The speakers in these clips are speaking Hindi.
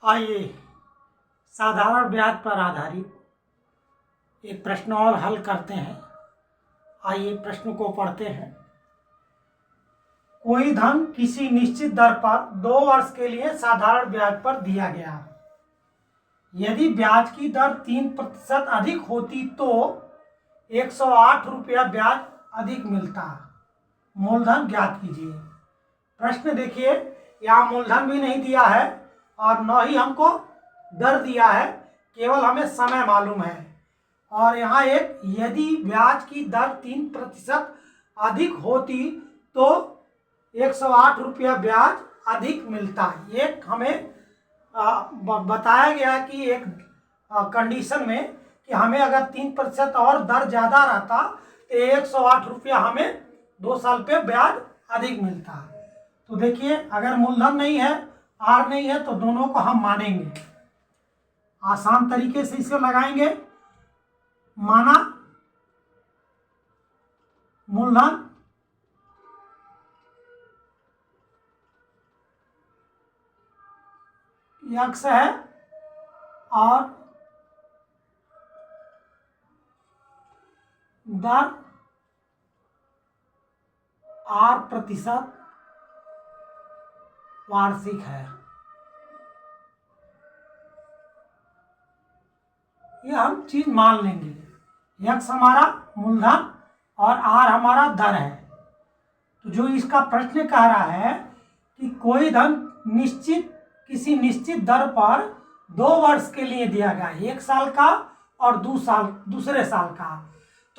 आइए साधारण ब्याज पर आधारित एक प्रश्न और हल करते हैं। आइए प्रश्न को पढ़ते हैं। कोई धन किसी निश्चित दर पर 2 वर्ष के लिए साधारण ब्याज पर दिया गया। यदि ब्याज की दर 3% अधिक होती तो 108 रुपया ब्याज अधिक मिलता। मूलधन ज्ञात कीजिए। प्रश्न देखिए, यहाँ मूलधन भी नहीं दिया है और न ही हमको दर दिया है, केवल हमें समय मालूम है। और यहाँ एक यदि ब्याज की दर 3% अधिक होती तो 108 रुपया ब्याज अधिक मिलता। एक हमें बताया गया कि एक कंडीशन में कि हमें अगर 3% और दर ज़्यादा रहता तो 108 रुपया हमें 2 साल पे ब्याज अधिक मिलता। तो देखिए, अगर मूलधन नहीं है, आर नहीं है, तो दोनों को हम मानेंगे। आसान तरीके से इसे लगाएंगे। माना मूलधन x है और दर R% वार्षिक है। ये हम चीज मान लेंगे। x हमारा मूलधन और R हमारा दर है। तो जो इसका प्रश्न कह रहा है कि कोई धन किसी निश्चित दर पर 2 वर्ष के लिए दिया गया, 1 साल का और दूसरे साल का।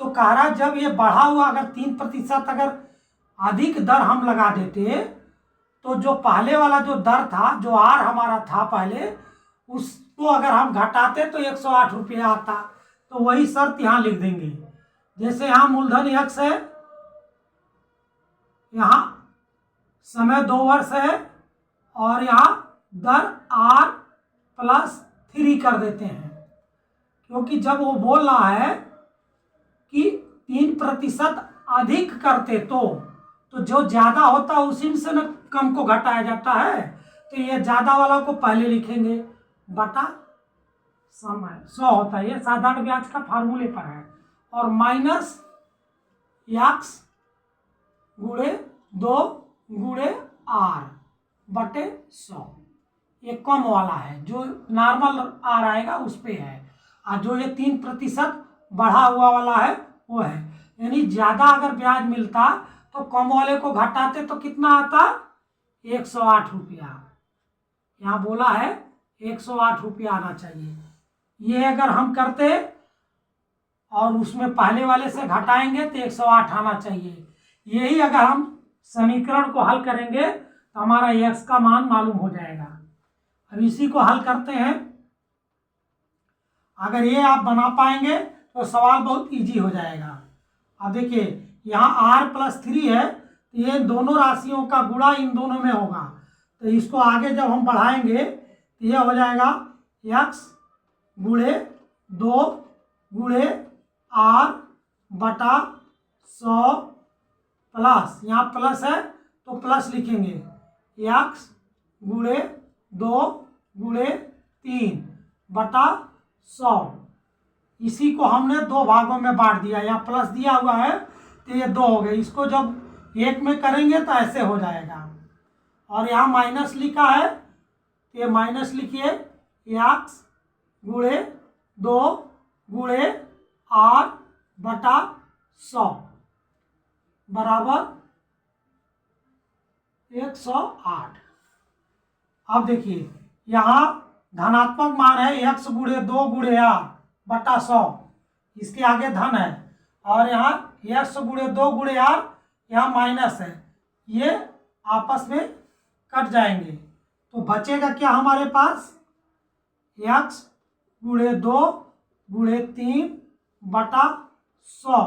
तो कह रहा जब ये बढ़ा हुआ अगर 3% अगर अधिक दर हम लगा देते तो जो पहले वाला जो दर था, जो आर हमारा था पहले, उसको अगर हम घटाते तो 108 रुपया आता। तो वही शर्त यहाँ लिख देंगे। जैसे यहाँ मूलधन x है, यहाँ समय 2 वर्ष है और यहाँ दर R+3 कर देते हैं, क्योंकि जब वो बोल रहा है कि 3% अधिक करते तो जो ज्यादा होता उसी से न कम को घटाया जाता है। तो ये ज्यादा वाला को पहले लिखेंगे बटा समय 100 होता है। ये साधारण ब्याज का फार्मूले पर है। और माइनस x गुणे 2 गुणे R बटे 100। ये कम वाला है, जो नॉर्मल R आएगा उस पे है। और जो ये 3% बढ़ा हुआ वाला है वो है। यानी ज्यादा अगर ब्याज मिलता तो कम वाले को घटाते तो कितना आता? 108 रुपया। यहाँ बोला है 108 रुपया आना चाहिए। ये अगर हम करते और उसमें पहले वाले से घटाएंगे तो 108 आना चाहिए। यही अगर हम समीकरण को हल करेंगे तो हमारा x का मान मालूम हो जाएगा। अब इसी को हल करते हैं। अगर ये आप बना पाएंगे तो सवाल बहुत इजी हो जाएगा। अब देखिए, यहाँ R+3 है तो ये दोनों राशियों का गुणा इन दोनों में होगा। तो इसको आगे जब हम बढ़ाएंगे तो ये हो जाएगा x गुणे 2 गुणे R बटा 100 प्लस, यहाँ प्लस है तो प्लस लिखेंगे, x गुणे 2 गुणे 3 बटा 100। इसी को हमने 2 भागों में बांट दिया। यहाँ प्लस दिया हुआ है तो ये 2 हो गए। इसको जब 1 में करेंगे तो ऐसे हो जाएगा। और यहाँ माइनस लिखा है तो ये माइनस लिखिए, x गुणे 2 गुणे R बटा 100 बराबर 108। अब देखिए, यहाँ धनात्मक मान है x गुणे 2 गुणे R बटा 100, इसके आगे धन है। और यहाँ x गुणे 2 गुणे R यहाँ माइनस है। ये आपस में कट जाएंगे तो बचेगा क्या हमारे पास? x गुणे 2 गुणे 3 बटा 100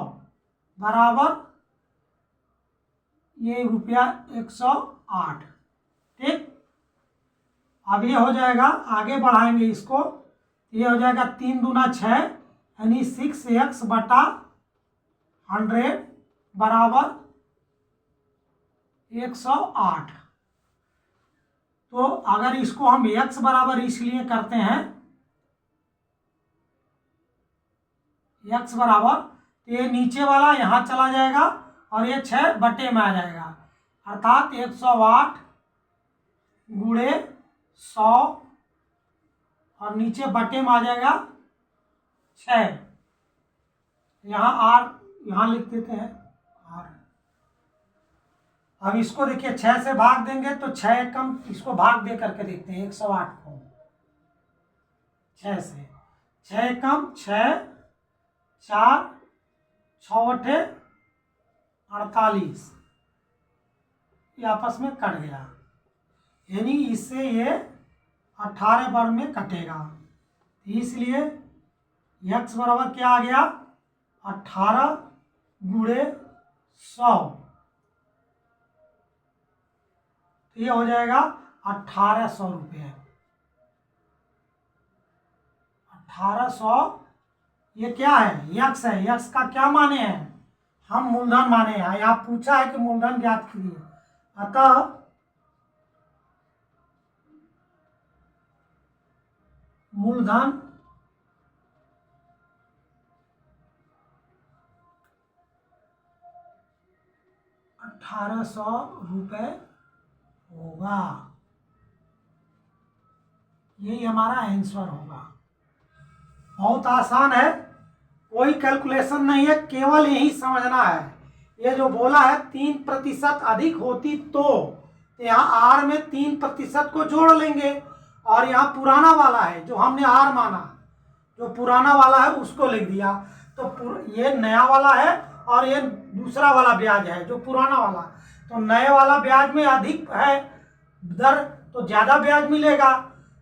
बराबर ये रुपया 108। ठीक, अब ये हो जाएगा। आगे बढ़ाएंगे इसको, ये हो जाएगा 3 दूना 6 यानी 6x बटा 100 बराबर 108। तो अगर इसको हम x बराबर इसलिए करते हैं, x बराबर, तो ये नीचे वाला यहाँ चला जाएगा और ये 6 बटे में आ जाएगा, अर्थात 108 गुणे 100 और नीचे बटे में आ जाएगा 6। यहाँ r यहाँ लिख देते हैं r। अब इसको देखिए 6 से भाग देंगे तो 6 कम, इसको भाग दे करके देखते हैं 108 को 6 से, 6 कम 6, 4, 6 बटे 48, ये आपस में कट गया, यानी इससे ये 18 वर्ग में कटेगा। इसलिए x बराबर क्या आ गया, 18 गुणे 100, तो ये हो जाएगा 1800 रुपये। 1800 ये क्या है, यक्स है, यक्स का क्या माने हैं, हम मूलधन माने हैं। यहाँ पूछा है कि मूलधन ज्ञात कीजिए, अतः मूलधन 1800 रुपये होगा। यही हमारा आंसर होगा। बहुत आसान है, कोई कैलकुलेशन नहीं है, केवल यही समझना है। ये जो बोला है 3% अधिक होती तो यहाँ आर में 3% को जोड़ लेंगे, और यहाँ पुराना वाला है जो हमने आर माना, जो पुराना वाला है उसको लिख दिया। तो ये नया वाला है और ये दूसरा वाला ब्याज है जो पुराना वाला, तो नए वाला ब्याज में अधिक है दर, तो ज़्यादा ब्याज मिलेगा।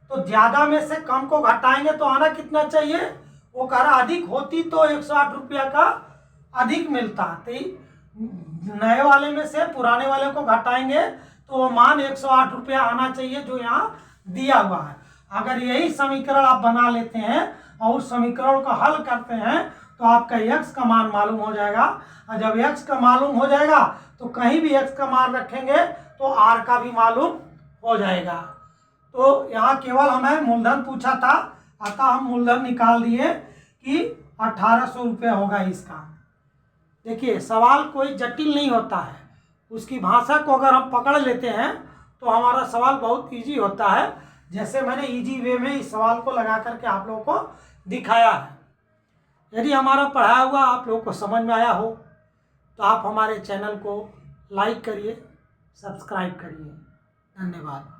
तो ज़्यादा में से कम को घटाएंगे तो आना कितना चाहिए, वो कह रहा अधिक होती तो 108 रुपया का अधिक मिलता। तो नए वाले में से पुराने वाले को घटाएंगे तो वो मान 108 रुपया आना चाहिए जो यहाँ दिया हुआ है। अगर यही समीकरण आप बना लेते हैं और उस समीकरण को हल करते हैं तो आपका x का मान मालूम हो जाएगा, और जब x का मालूम हो जाएगा तो कहीं भी x का मान रखेंगे तो r का भी मालूम हो जाएगा। तो यहाँ केवल हमें मूलधन पूछा था, अतः हम मूलधन निकाल दिए कि 1800 रुपये होगा इसका। देखिए सवाल कोई जटिल नहीं होता है, उसकी भाषा को अगर हम पकड़ लेते हैं तो हमारा सवाल बहुत इजी होता है, जैसे मैंने इजी वे में इस सवाल को लगा करके आप लोगों को दिखाया है। यदि हमारा पढ़ाया हुआ आप लोगों को समझ में आया हो तो आप हमारे चैनल को लाइक करिए, सब्सक्राइब करिए। धन्यवाद।